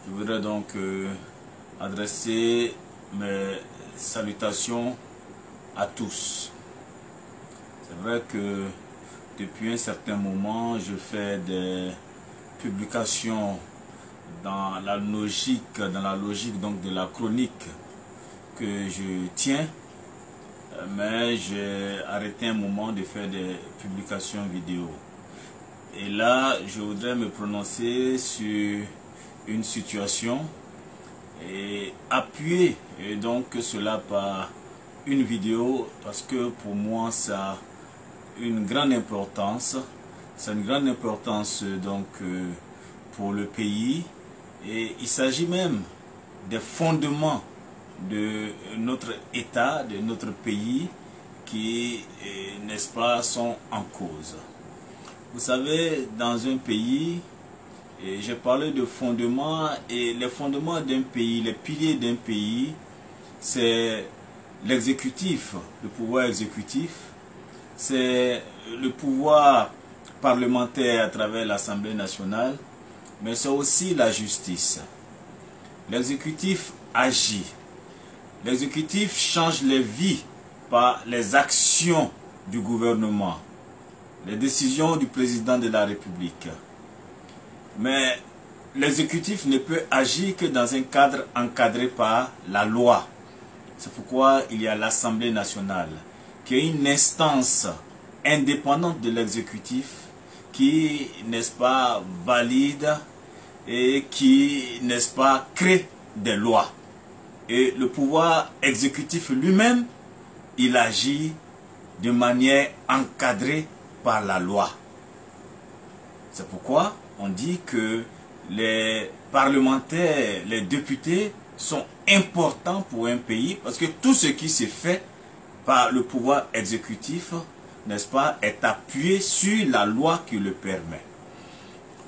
Je voudrais donc adresser mes salutations à tous. C'est vrai que depuis un certain moment, je fais des publications dans la logique donc de la chronique que je tiens, mais j'ai arrêté un moment de faire des publications vidéo. Et là, je voudrais me prononcer sur une situation et appuyer donc cela par une vidéo, parce que pour moi ça a une grande importance. C'est une grande importance donc pour le pays, et il s'agit même des fondements de notre État, de notre pays qui, n'est-ce pas, sont en cause. Vous savez, dans un pays, j'ai parlé de fondements, et les fondements d'un pays, les piliers d'un pays, c'est l'exécutif, le pouvoir exécutif, c'est le pouvoir parlementaire à travers l'Assemblée nationale, mais c'est aussi la justice. L'exécutif agit. L'exécutif change les vies par les actions du gouvernement, les décisions du président de la République. Mais l'exécutif ne peut agir que dans un cadre encadré par la loi. C'est pourquoi il y a l'Assemblée nationale, qui est une instance indépendante de l'exécutif, qui, n'est-ce pas, valide et qui, n'est-ce pas, crée des lois. Et le pouvoir exécutif lui-même, il agit de manière encadrée par la loi. C'est pourquoi on dit que les parlementaires, les députés sont importants pour un pays, parce que tout ce qui se fait par le pouvoir exécutif, n'est-ce pas, est appuyé sur la loi qui le permet.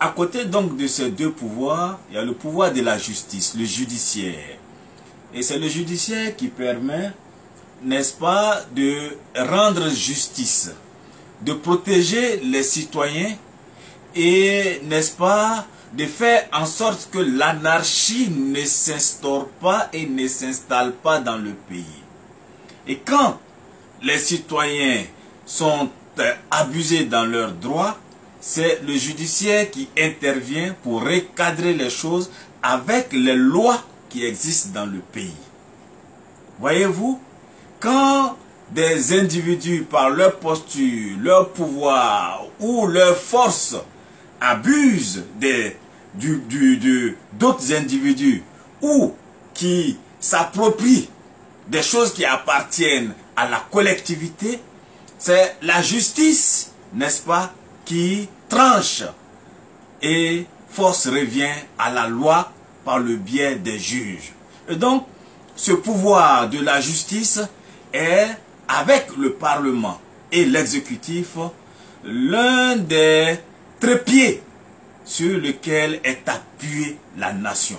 À côté donc de ces deux pouvoirs, il y a le pouvoir de la justice, le judiciaire. Et c'est le judiciaire qui permet, n'est-ce pas, de rendre justice, de protéger les citoyens et, n'est-ce pas, de faire en sorte que l'anarchie ne s'instaure pas et ne s'installe pas dans le pays. Et quand les citoyens sont abusés dans leurs droits, c'est le judiciaire qui intervient pour recadrer les choses avec les lois qui existent dans le pays. Voyez-vous, quand des individus, par leur posture, leur pouvoir ou leur force, abusent d'autres individus ou qui s'approprient des choses qui appartiennent à la collectivité, c'est la justice, n'est-ce pas, qui tranche, et force revient à la loi par le biais des juges. Et donc, ce pouvoir de la justice est, avec le Parlement et l'exécutif, l'un des trépieds sur lequel est appuyée la nation.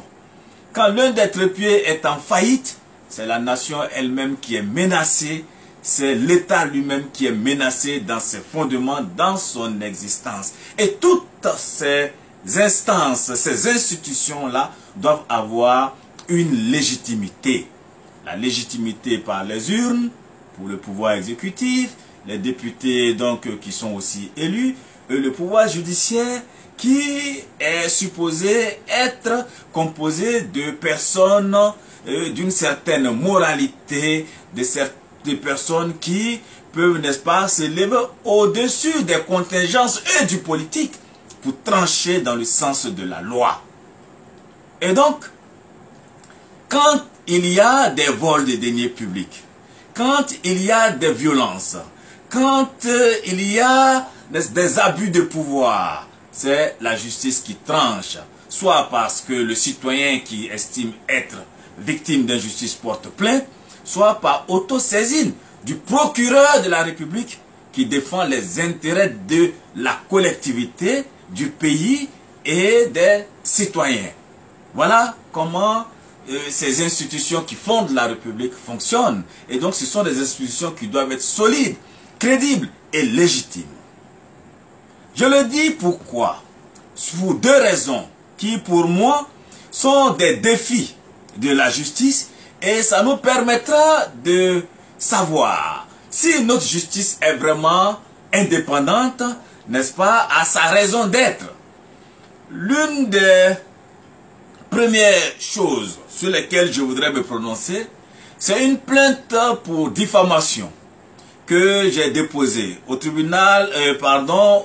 Quand l'un des trépieds est en faillite, c'est la nation elle-même qui est menacée, c'est l'État lui-même qui est menacé dans ses fondements, dans son existence. Et toutes ces instances, ces institutions-là doivent avoir une légitimité. La légitimité par les urnes, pour le pouvoir exécutif, les députés donc qui sont aussi élus, et le pouvoir judiciaire qui est supposé être composé de personnes d'une certaine moralité, de personnes qui peuvent, n'est-ce pas, s'élever au-dessus des contingences et du politique pour trancher dans le sens de la loi. Et donc, quand il y a des vols de deniers publics, quand il y a des violences, quand il y a des abus de pouvoir, c'est la justice qui tranche, soit parce que le citoyen qui estime être victime d'injustice porte plainte, soit par autosaisine du procureur de la République qui défend les intérêts de la collectivité, du pays et des citoyens. Voilà comment ces institutions qui fondent la République fonctionnent. Et donc ce sont des institutions qui doivent être solides, crédibles et légitimes. Je le dis pourquoi? Pour deux raisons qui, pour moi, sont des défis de la justice et ça nous permettra de savoir si notre justice est vraiment indépendante, n'est-ce pas, à sa raison d'être. L'une des premières choses sur lesquelles je voudrais me prononcer, c'est une plainte pour diffamation que j'ai déposée au tribunal,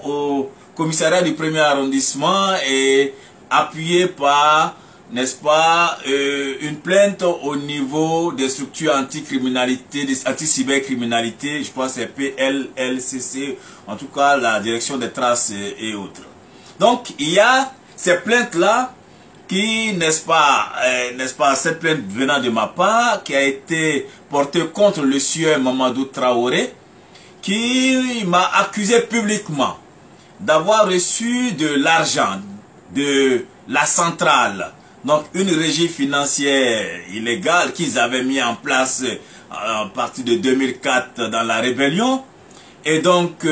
au commissariat du premier arrondissement et appuyée par, n'est-ce pas, une plainte au niveau des structures anti-criminalité, anti-cybercriminalité, je pense que c'est PLLCC, en tout cas la direction des traces et autres. Donc il y a ces plaintes-là qui, n'est-ce pas, cette plainte venant de ma part, qui a été portée contre le sieur Mamadou Traoré, qui m'a accusé publiquement d'avoir reçu de l'argent de la centrale, donc une régie financière illégale qu'ils avaient mis en place à partir de 2004 dans la rébellion, et donc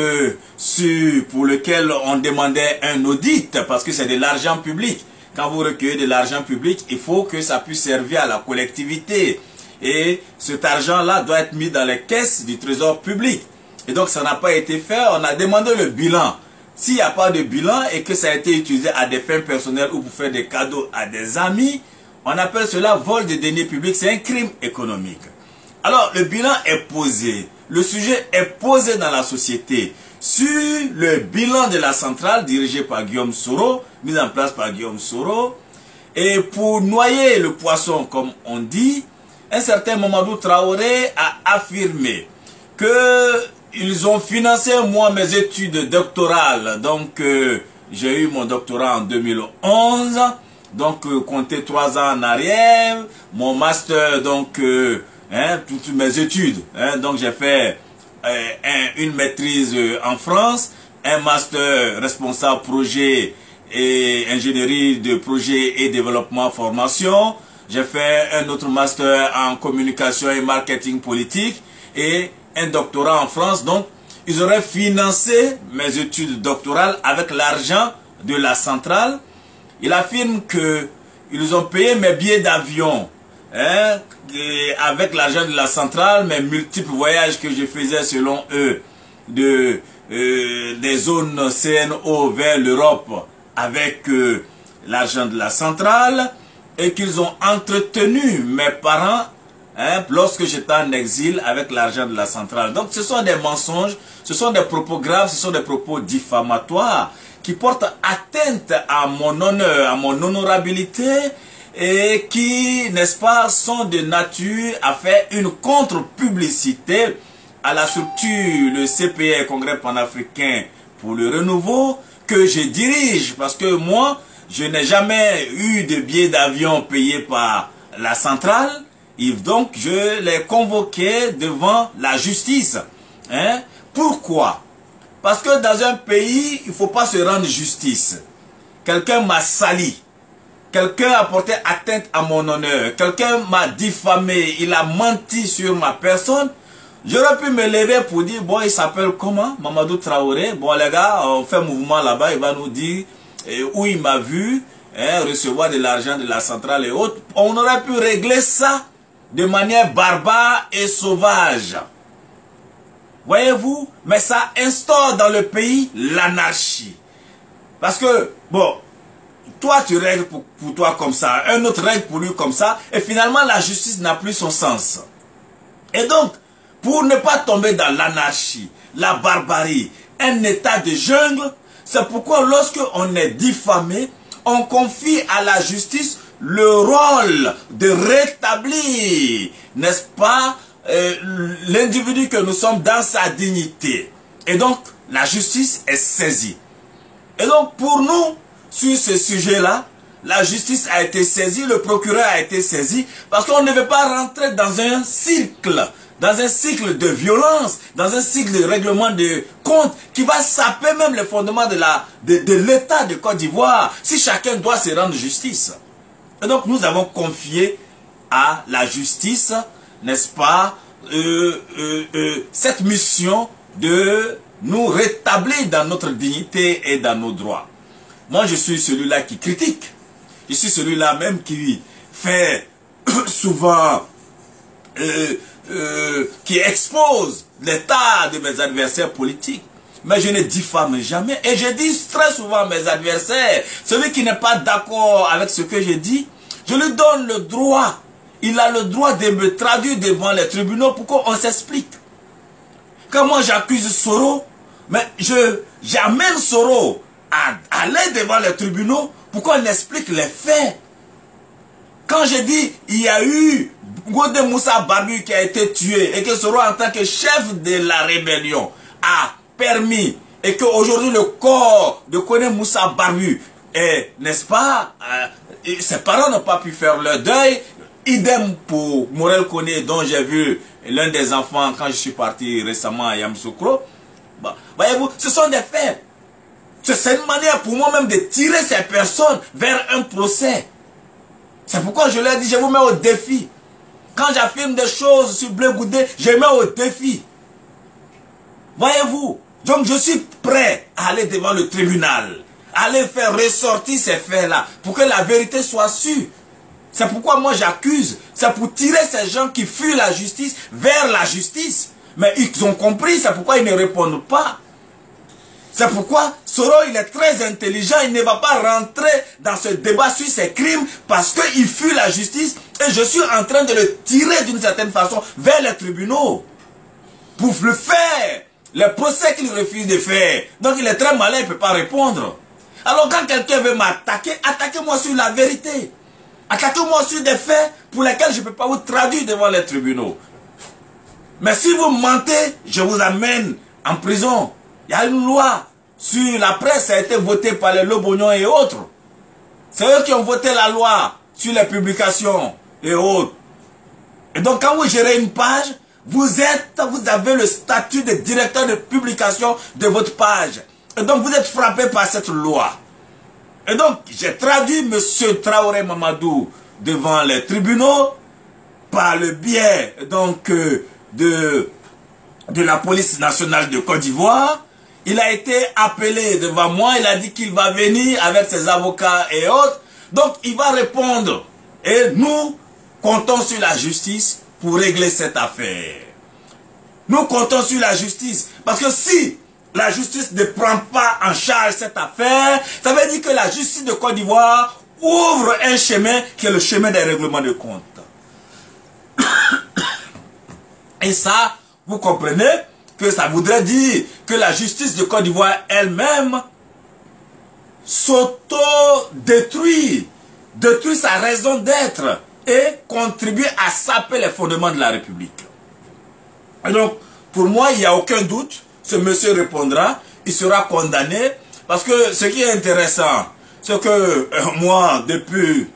pour lequel on demandait un audit, parce que c'est de l'argent public. Quand vous recueillez de l'argent public, il faut que ça puisse servir à la collectivité. Et cet argent-là doit être mis dans les caisses du trésor public. Et donc ça n'a pas été fait, on a demandé le bilan. S'il n'y a pas de bilan et que ça a été utilisé à des fins personnelles ou pour faire des cadeaux à des amis, on appelle cela vol de deniers publics, c'est un crime économique. Alors le bilan est posé, le sujet est posé dans la société sur le bilan de la centrale dirigée par Guillaume Soro, mise en place par Guillaume Soro, et pour noyer le poisson comme on dit, un certain Mamadou Traoré a affirmé que ils ont financé moi mes études doctorales, donc j'ai eu mon doctorat en 2011, donc comptez 3 ans en arrière, mon master, donc toutes mes études, donc j'ai fait une maîtrise en France, un master responsable projet et ingénierie de projet et développement formation, j'ai fait un autre master en communication et marketing politique et un doctorat en France. Donc ils auraient financé mes études doctorales avec l'argent de la centrale. Il affirme que ils ont payé mes billets d'avion avec l'argent de la centrale, mes multiples voyages que je faisais selon eux des zones CNO vers l'Europe avec l'argent de la centrale, et qu'ils ont entretenu mes parents lorsque j'étais en exil avec l'argent de la centrale. Donc ce sont des mensonges, ce sont des propos graves, ce sont des propos diffamatoires qui portent atteinte à mon honneur, à mon honorabilité, et qui, n'est-ce pas, sont de nature à faire une contre-publicité à la structure, le CPR, Congrès panafricain pour le renouveau, que je dirige, parce que moi, je n'ai jamais eu de billet d'avion payé par la centrale, et donc je l'ai convoqué devant la justice. Pourquoi? Parce que dans un pays, il ne faut pas se rendre justice. Quelqu'un m'a sali. Quelqu'un a porté atteinte à mon honneur. Quelqu'un m'a diffamé. Il a menti sur ma personne. J'aurais pu me lever pour dire, bon, il s'appelle comment? Mamadou Traoré. Bon, les gars, on fait un mouvement là-bas. Il va nous dire où il m'a vu recevoir de l'argent de la centrale et autres. On aurait pu régler ça de manière barbare et sauvage. Voyez-vous? Mais ça instaure dans le pays l'anarchie. Parce que, bon, toi tu règles pour toi comme ça, un autre règle pour lui comme ça, et finalement la justice n'a plus son sens. Et donc, pour ne pas tomber dans l'anarchie, la barbarie, un état de jungle, c'est pourquoi lorsque on est diffamé, on confie à la justice le rôle de rétablir, n'est-ce pas, l'individu que nous sommes dans sa dignité. Et donc, la justice est saisie. Et donc, pour nous, sur ce sujet-là, la justice a été saisie, le procureur a été saisi, parce qu'on ne veut pas rentrer dans un cycle de violence, dans un cycle de règlement de comptes qui va saper même les fondements de l'État de Côte d'Ivoire, si chacun doit se rendre justice. Et donc nous avons confié à la justice, n'est-ce pas, cette mission de nous rétablir dans notre dignité et dans nos droits. Moi je suis celui-là qui critique. Je suis celui-là même qui fait souvent, qui expose l'état de mes adversaires politiques. Mais je ne diffame jamais. Et je dis très souvent à mes adversaires, celui qui n'est pas d'accord avec ce que je dis, je lui donne le droit. Il a le droit de me traduire devant les tribunaux pour qu'on s'explique. Quand moi j'accuse Soro, mais j'amène Soro à aller devant les tribunaux pour qu'on explique les faits. Quand je dis il y a eu Godé Moussa Barbu qui a été tué et que Soro en tant que chef de la rébellion a permis et qu'aujourd'hui le corps de Godé Moussa Barbu est, n'est-ce pas, ses parents n'ont pas pu faire leur deuil. Idem pour Morel Koné dont j'ai vu l'un des enfants quand je suis parti récemment à Yamoussoukro. Bah, voyez-vous, ce sont des faits. C'est une manière pour moi-même de tirer ces personnes vers un procès. C'est pourquoi je leur dis, je vous mets au défi. Quand j'affirme des choses sur Blé Goudé, je mets au défi. Voyez-vous, donc je suis prêt à aller devant le tribunal, à aller faire ressortir ces faits-là, pour que la vérité soit sûre. C'est pourquoi moi j'accuse, c'est pour tirer ces gens qui fuient la justice vers la justice. Mais ils ont compris, c'est pourquoi ils ne répondent pas. C'est pourquoi Soro, il est très intelligent, il ne va pas rentrer dans ce débat sur ses crimes parce qu'il fuit la justice et je suis en train de le tirer d'une certaine façon vers les tribunaux pour le faire, les procès qu'il refuse de faire. Donc il est très malin, il ne peut pas répondre. Alors quand quelqu'un veut m'attaquer, attaquez-moi sur la vérité. Attaquez-moi sur des faits pour lesquels je ne peux pas vous traduire devant les tribunaux. Mais si vous mentez, je vous amène en prison. Il y a une loi sur la presse, ça a été voté par les Lobognon et autres. C'est eux qui ont voté la loi sur les publications et autres. Et donc quand vous gérez une page, vous avez le statut de directeur de publication de votre page. Et donc vous êtes frappé par cette loi. Et donc j'ai traduit M. Traoré Mamadou devant les tribunaux par le biais donc de la police nationale de Côte d'Ivoire. Il a été appelé devant moi, il a dit qu'il va venir avec ses avocats et autres. Donc il va répondre. Et nous comptons sur la justice pour régler cette affaire. Nous comptons sur la justice. Parce que si la justice ne prend pas en charge cette affaire, ça veut dire que la justice de Côte d'Ivoire ouvre un chemin qui est le chemin des règlements de compte. Et ça, vous comprenez que ça voudrait dire que la justice de Côte d'Ivoire elle-même s'auto-détruit, détruit sa raison d'être et contribue à saper les fondements de la République. Et donc, pour moi, il n'y a aucun doute, ce monsieur répondra, il sera condamné, parce que ce qui est intéressant, c'est que moi, depuis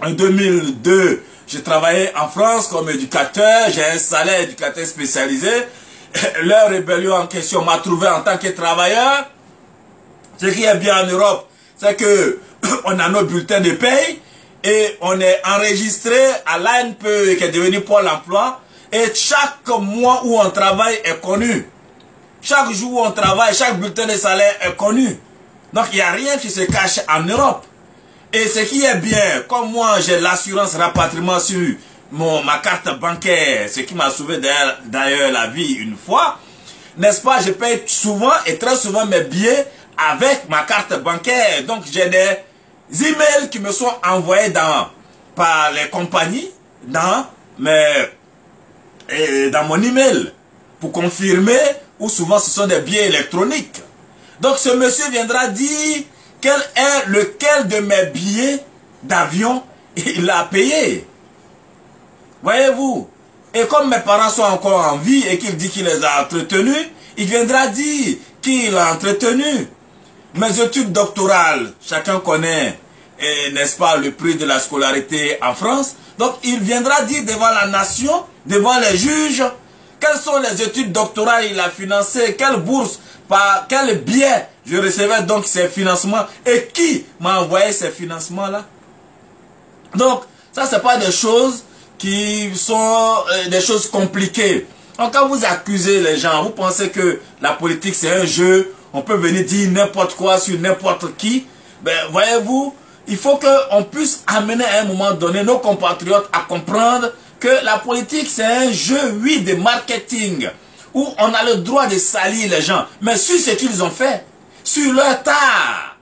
2002, j'ai travaillé en France comme éducateur, j'ai un salaire éducateur spécialisé. Leur rébellion en question m'a trouvé en tant que travailleur. Ce qui est bien en Europe, c'est que on a nos bulletins de paye et on est enregistré à l'ANPE qui est devenu Pôle emploi. Et chaque mois où on travaille est connu. Chaque jour où on travaille, chaque bulletin de salaire est connu. Donc il n'y a rien qui se cache en Europe. Et ce qui est bien, comme moi j'ai l'assurance rapatriement sur ma carte bancaire, ce qui m'a sauvé d'ailleurs la vie une fois, n'est-ce pas, je paye souvent et très souvent mes billets avec ma carte bancaire. Donc j'ai des emails qui me sont envoyés par les compagnies dans mon email pour confirmer, ou souvent ce sont des billets électroniques. Donc ce monsieur viendra dire lequel de mes billets d'avion il a payé. Voyez-vous. Et comme mes parents sont encore en vie et qu'il dit qu'il les a entretenus, il viendra dire qu'il a entretenu. Mes études doctorales, chacun connaît, n'est-ce pas, le prix de la scolarité en France. Donc il viendra dire devant la nation, devant les juges, quelles sont les études doctorales il a financées, quelle bourse, par quel biais je recevais donc ces financements et qui m'a envoyé ces financements-là. Donc ça, c'est pas des choses qui sont des choses compliquées. Donc quand vous accusez les gens, vous pensez que la politique c'est un jeu, on peut venir dire n'importe quoi sur n'importe qui. Ben voyez-vous, il faut qu'on puisse amener à un moment donné nos compatriotes à comprendre que la politique c'est un jeu, oui, de marketing, où on a le droit de salir les gens, mais sur ce qu'ils ont fait, sur leur tard,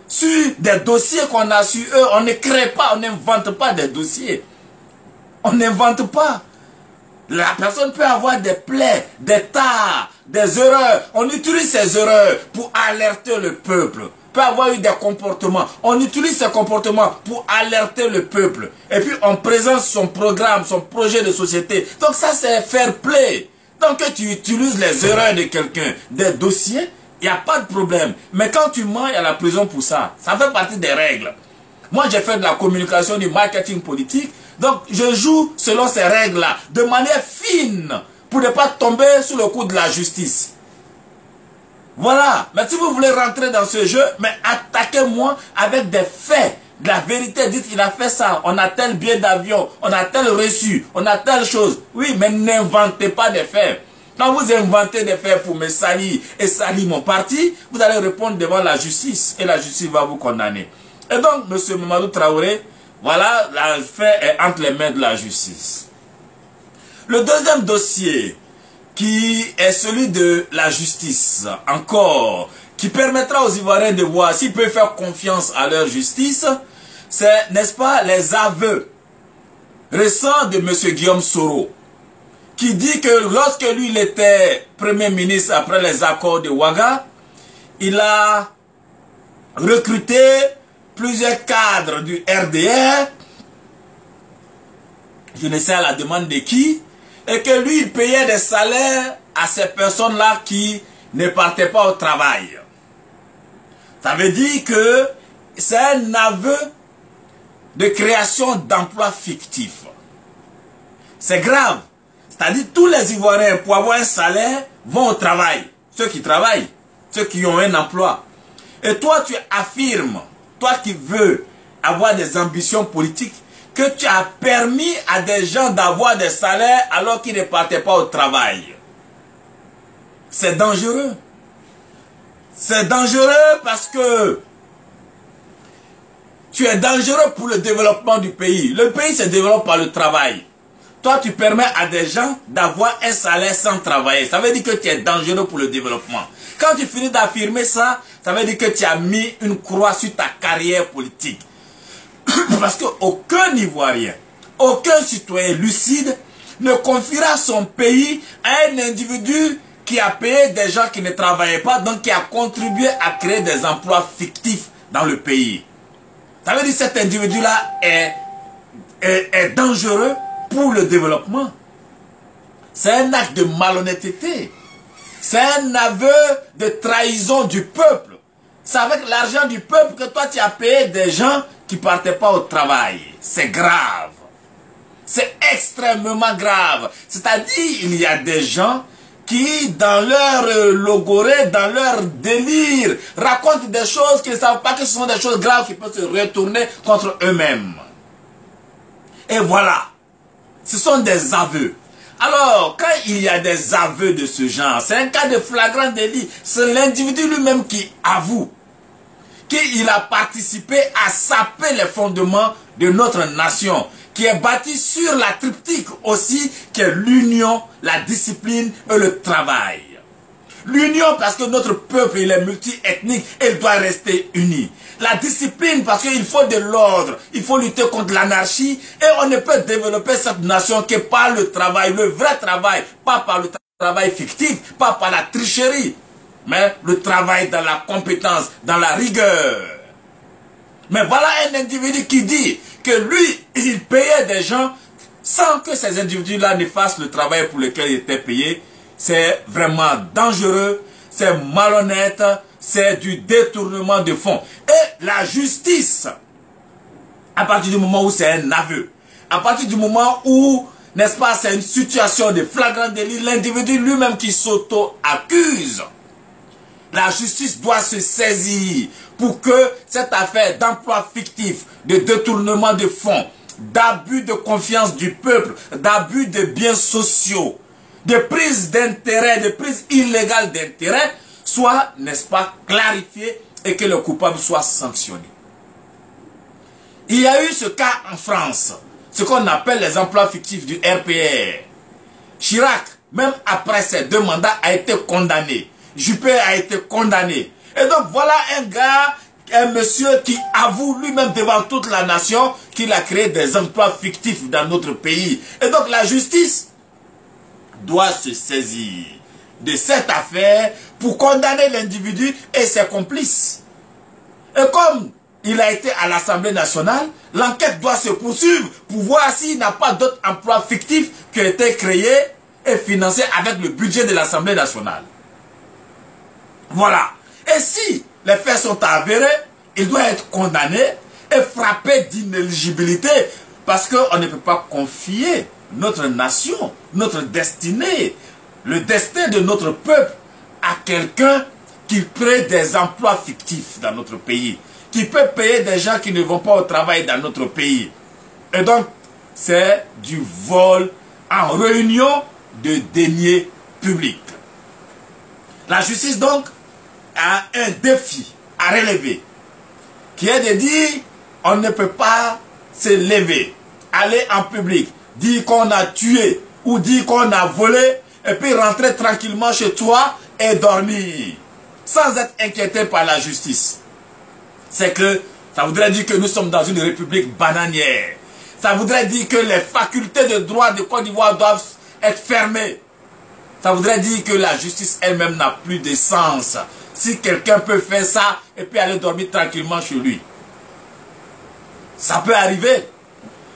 sur des dossiers qu'on a sur eux, on ne crée pas, on n'invente pas des dossiers. On n'invente pas. La personne peut avoir des plaies, des tares, des erreurs. On utilise ces erreurs pour alerter le peuple. Peut avoir eu des comportements. On utilise ces comportements pour alerter le peuple. Et puis on présente son programme, son projet de société. Donc ça c'est fair play. Donc que tu utilises les erreurs de quelqu'un, des dossiers, il n'y a pas de problème. Mais quand tu mens, il y a la prison pour ça. Ça fait partie des règles. Moi j'ai fait de la communication, du marketing politique. Donc je joue selon ces règles-là, de manière fine, pour ne pas tomber sous le coup de la justice. Voilà. Mais si vous voulez rentrer dans ce jeu, mais attaquez-moi avec des faits, de la vérité. Dites, il a fait ça, on a tel billet d'avion, on a tel reçu, on a telle chose. Oui, mais n'inventez pas des faits. Quand vous inventez des faits pour me salir et salir mon parti, vous allez répondre devant la justice et la justice va vous condamner. Et donc, M. Mamadou Traoré, voilà, le fait est entre les mains de la justice. Le deuxième dossier, qui est celui de la justice, encore, qui permettra aux Ivoiriens de voir s'ils peuvent faire confiance à leur justice, c'est, n'est-ce pas, les aveux récents de M. Guillaume Soro, qui dit que lorsque lui il était Premier ministre après les accords de Ouaga, il a recruté plusieurs cadres du RDR, je ne sais à la demande de qui, et que lui, il payait des salaires à ces personnes-là qui ne partaient pas au travail. Ça veut dire que c'est un aveu de création d'emplois fictifs. C'est grave. C'est-à-dire tous les Ivoiriens, pour avoir un salaire, vont au travail. Ceux qui travaillent, ceux qui ont un emploi. Et toi, tu affirmes, toi qui veux avoir des ambitions politiques, que tu as permis à des gens d'avoir des salaires alors qu'ils ne partaient pas au travail. C'est dangereux. C'est dangereux parce que tu es dangereux pour le développement du pays. Le pays se développe par le travail. Toi, tu permets à des gens d'avoir un salaire sans travailler. Ça veut dire que tu es dangereux pour le développement. Quand tu finis d'affirmer ça, ça veut dire que tu as mis une croix sur ta carrière politique. Parce qu'aucun Ivoirien, aucun citoyen lucide ne confiera son pays à un individu qui a payé des gens qui ne travaillaient pas, donc qui a contribué à créer des emplois fictifs dans le pays. Ça veut dire que cet individu-là est dangereux pour le développement. C'est un acte de malhonnêteté. C'est un aveu de trahison du peuple. C'est avec l'argent du peuple que toi tu as payé des gens qui ne partaient pas au travail. C'est grave. C'est extrêmement grave. C'est-à-dire, il y a des gens qui, dans leur logorée, dans leur délire, racontent des choses qu'ils ne savent pas que ce sont des choses graves qui peuvent se retourner contre eux-mêmes. Et voilà. Ce sont des aveux. Alors, quand il y a des aveux de ce genre, c'est un cas de flagrant délit. C'est l'individu lui-même qui avoue qu'il a participé à saper les fondements de notre nation, qui est bâtie sur la triptyque aussi, qui est l'union, la discipline et le travail. L'union parce que notre peuple il est multi-ethnique et il doit rester uni. La discipline parce qu'il faut de l'ordre, il faut lutter contre l'anarchie et on ne peut développer cette nation que par le travail, le vrai travail, pas par le travail fictif, pas par la tricherie, mais le travail dans la compétence, dans la rigueur. Mais voilà un individu qui dit que lui, il payait des gens sans que ces individus-là ne fassent le travail pour lequel il était payé. C'est vraiment dangereux, c'est malhonnête, c'est du détournement de fonds. Et la justice, à partir du moment où c'est un aveu, à partir du moment où, n'est-ce pas, c'est une situation de flagrant délit, l'individu lui-même qui s'auto-accuse, la justice doit se saisir pour que cette affaire d'emploi fictif, de détournement de fonds, d'abus de confiance du peuple, d'abus de biens sociaux, de prise d'intérêt, de prise illégale d'intérêt, soit, n'est-ce pas, clarifiée et que le coupable soit sanctionné. Il y a eu ce cas en France, ce qu'on appelle les emplois fictifs du RPR. Chirac, même après ses 2 mandats, a été condamné. Juppé a été condamné. Et donc voilà un gars, un monsieur qui avoue lui-même devant toute la nation qu'il a créé des emplois fictifs dans notre pays. Et donc la justice doit se saisir de cette affaire pour condamner l'individu et ses complices. Et comme il a été à l'Assemblée nationale, l'enquête doit se poursuivre pour voir s'il n'a pas d'autres emplois fictifs qui ont été créés et financés avec le budget de l'Assemblée nationale. Voilà. Et si les faits sont avérés, il doit être condamné et frappé d'inéligibilité parce qu'on ne peut pas confier notre nation, notre destinée, le destin de notre peuple à quelqu'un qui crée des emplois fictifs dans notre pays, qui peut payer des gens qui ne vont pas au travail dans notre pays. Et donc, c'est du vol en réunion de deniers publics. La justice, donc, a un défi à relever, qui est de dire, on ne peut pas se lever, aller en public, dire qu'on a tué ou dire qu'on a volé, et puis rentrer tranquillement chez toi et dormir, sans être inquiété par la justice. C'est que ça voudrait dire que nous sommes dans une république bananière. Ça voudrait dire que les facultés de droit de Côte d'Ivoire doivent être fermées. Ça voudrait dire que la justice elle-même n'a plus de sens. Si quelqu'un peut faire ça et puis aller dormir tranquillement chez lui. Ça peut arriver.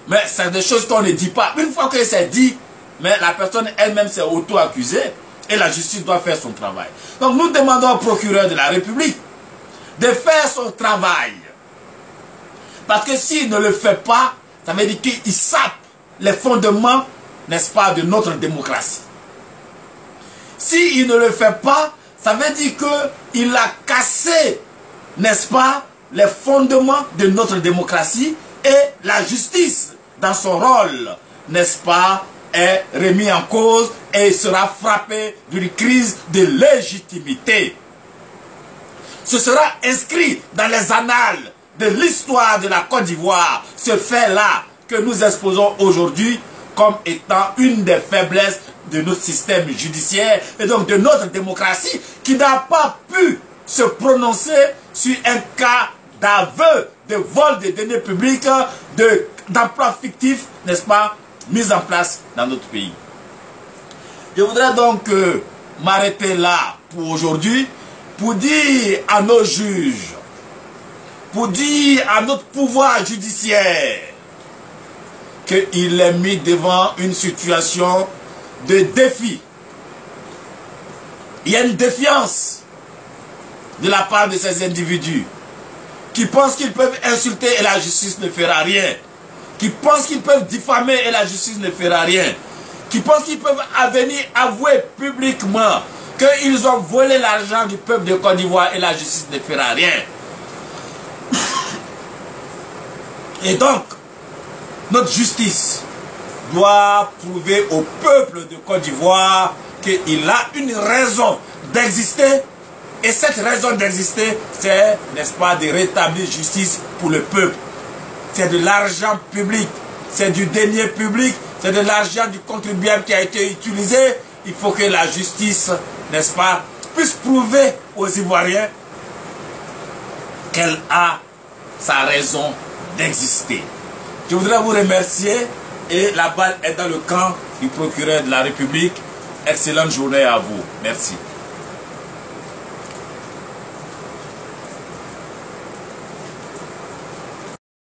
Mais c'est des choses qu'on ne dit pas. Une fois que c'est dit, mais la personne elle-même s'est auto-accusée et la justice doit faire son travail. Donc nous demandons au procureur de la République de faire son travail. Parce que s'il ne le fait pas, ça veut dire qu'il sape les fondements, n'est-ce pas, de notre démocratie. S'il ne le fait pas, ça veut dire qu'il a cassé, n'est-ce pas, les fondements de notre démocratie et la justice, dans son rôle, n'est-ce pas, est remis en cause et sera frappé d'une crise de légitimité. Ce sera inscrit dans les annales de l'histoire de la Côte d'Ivoire, ce fait-là que nous exposons aujourd'hui comme étant une des faiblesses de notre système judiciaire et donc de notre démocratie qui n'a pas pu se prononcer sur un cas d'aveu de vol de deniers publics, d'emplois fictifs, n'est-ce pas, mis en place dans notre pays. Je voudrais donc m'arrêter là pour aujourd'hui, pour dire à nos juges, pour dire à notre pouvoir judiciaire qu'il est mis devant une situation de défi. Il y a une défiance de la part de ces individus qui pensent qu'ils peuvent insulter et la justice ne fera rien, qui pensent qu'ils peuvent diffamer et la justice ne fera rien, qui pensent qu'ils peuvent venir avouer publiquement qu'ils ont volé l'argent du peuple de Côte d'Ivoire et la justice ne fera rien. Et donc, notre justice doit prouver au peuple de Côte d'Ivoire qu'il a une raison d'exister. Et cette raison d'exister, c'est, n'est-ce pas, de rétablir justice pour le peuple. C'est de l'argent public, c'est du denier public, c'est de l'argent du contribuable qui a été utilisé. Il faut que la justice, n'est-ce pas, puisse prouver aux Ivoiriens qu'elle a sa raison d'exister. Je voudrais vous remercier et la balle est dans le camp du procureur de la République. Excellente journée à vous. Merci.